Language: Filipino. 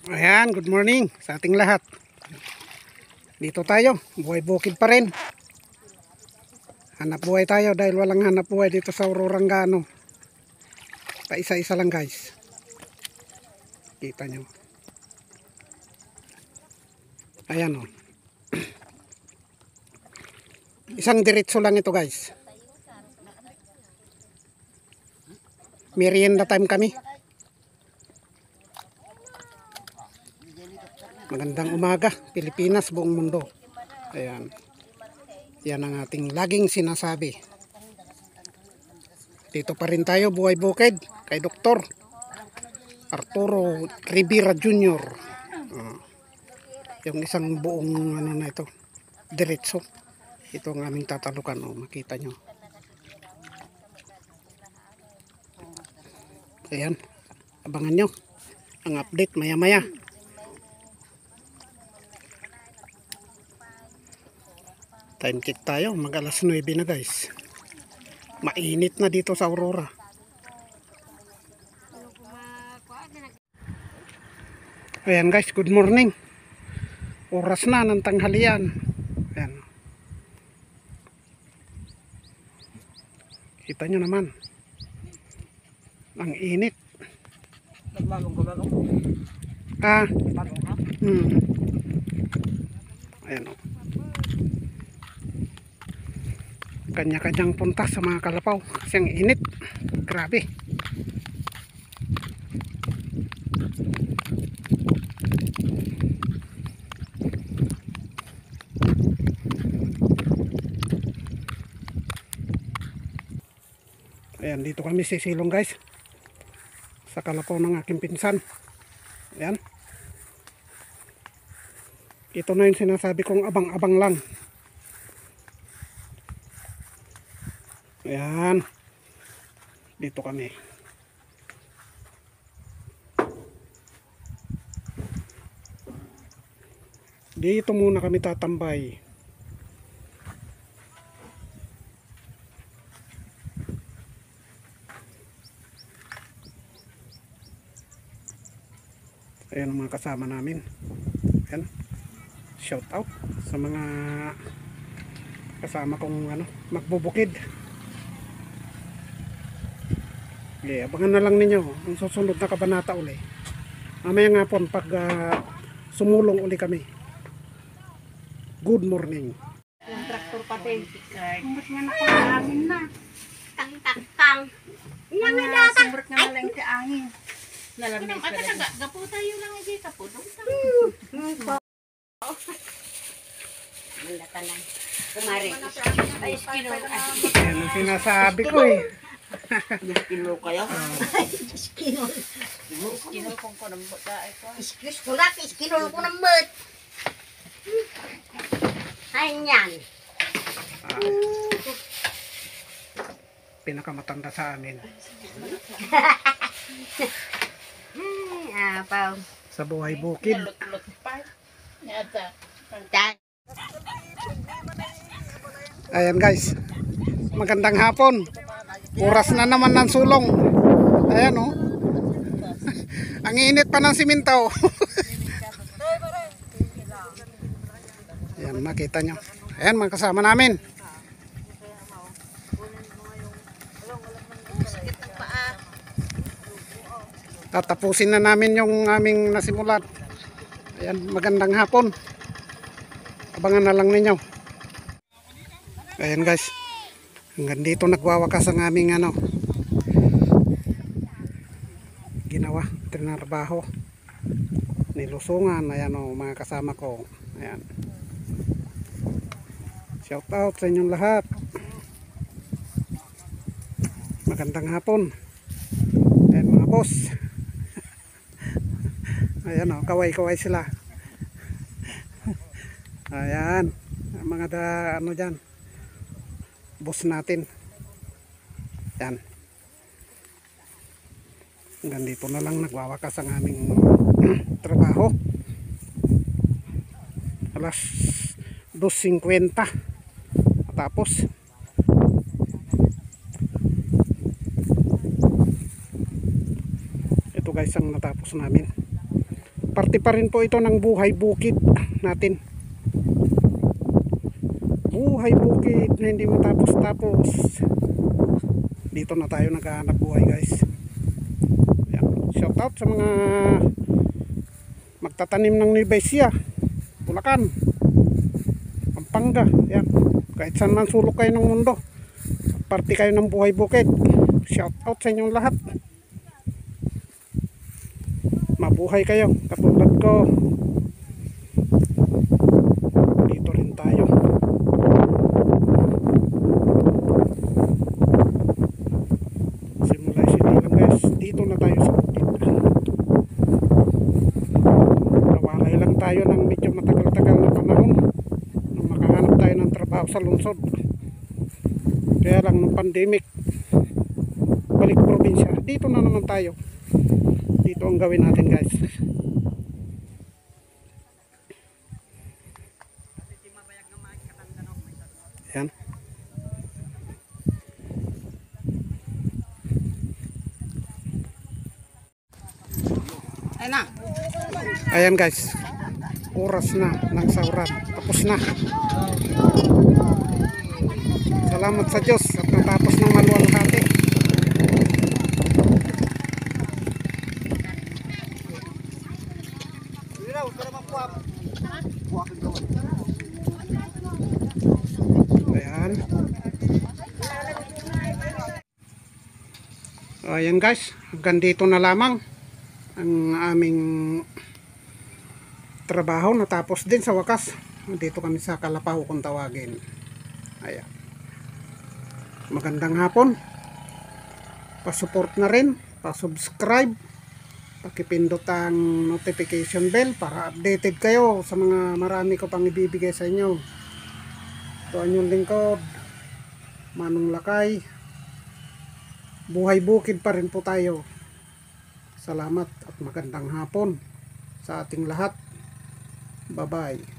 Ayan, good morning sa ating lahat. Dito tayo, buhay bukid pa rin. Hanap buhay tayo dahil walang hanap buhay dito sa Ururangano. Pa isa-isa lang guys. Kita nyo. Ayan o. Isang diretso lang ito guys. Merienda time kami. Magandang umaga, Pilipinas, buong mundo. Ayan. Yan ang ating laging sinasabi. Dito pa rin tayo, buhay bukid, kay Dr. Arturo Rivera Jr. Yung isang buong ano na ito, diretso. Ito ang aming tatalukan, makita nyo. Ayan, abangan nyo ang update maya-maya. Time check tayo, mag alas 9 na guys. Mainit na dito sa Aurora. Ayan guys, good morning. Oras na ng tanghalian. Ayan. Kita nyo naman. Ang init. Ayan o. Kanya-kanyang punta sa mga kalapaw kasi ang init, grabe. Ayan, dito kami sisilong guys sa kalapaw ng aking pinsan. Ayan, ito na yung sinasabi kong abang-abang lang. Ayan, dito kami. Dito muna kami tatambay. Ayan ang mga kasama namin. Ayan, shout out sa mga kasama kong magbubukid. Okay, abangan na lang ninyo ang susunod na kabanata uli. Mamaya nga po pag sumulong uli kami. Good morning. Yung traktor pati. Sumbot nga na angin na. Tang-tang-tang. Sumbot nga na lang sa angin. Nalamig ka rin. Gapo tayo lang ay kapudong. Manda ka lang. Kumari. Ay, iskino. Yan ang sinasabi ko eh. Iskino kayo? Iskino. Iskino kung ko nambot na ito. Iskino ko nambot. Hanyan. Pinakamatanda sa amin. Apaw. Sa buhay bukid. Ayan guys. Magandang hapon. Oras na naman ng sulong. Ayan o. Ang init pa ng siminto. Ayan, makita nyo. Ayan, mga kasama namin. Tatapusin na namin yung aming nasimulat. Ayan, magandang hapon. Abangan na lang ninyo. Ayan guys. Hanggang dito nagwawakas ang aming ginawa, tinarbaho, nilusungan. Ayan o, mga kasama ko. Ayan. Shout out sa inyong lahat. Magandang hapon. Ayan mga boss. Ayan o, kaway-kaway sila. Ayan, mga dyan, boss natin. Yan. Hanggang dito na lang nagwawakas ang aming trabaho. Alas 2:50 matapos. Ito guys ang natapos namin. Parte pa rin po ito ng buhay bukid natin. Buhay bukid na hindi matapos-tapos. Dito na tayo naghahanap buhay, guys. Ayan. Shout out sa mga magtatanim ng Nueva Ecija, Bulacan, Pampanga. Ayan. Kahit saan man sulok kayo ng mundo, parte kayo ng buhay bukid. Shout out sa inyong lahat. Mabuhay kayo katulad ko. Dito rin tayo. Simula lang, guys. Dito na tayo sa bukid. Nawalay lang tayo ng medyo matagal-tagal na panahon nung makahanap tayo ng trabaho sa lungsod. Kaya lang nung pandemic, balik probinsya. Dito na naman tayo. Dito ang gawin natin, guys. Ayan. Ayan, guys. Oras na ng sauran. Tapos na. Salamat sa Diyos at natapos ng maluwalhati. Ayan. Ayan, guys, hanggang dito na lamang ang aming trabaho. Natapos din sa wakas. Dito kami sa Kalapaw kung tawagin. Ayan. Magandang hapon. Pa-support na rin, pa-subscribe, pakipindot ang notification bell para updated kayo sa mga marami ko pang ibibigay sa inyo. Ito ang inyong lingkod, Manong Lakay. Buhay bukid pa rin po tayo. Salamat at magandang hapon sa ating lahat. Bye-bye.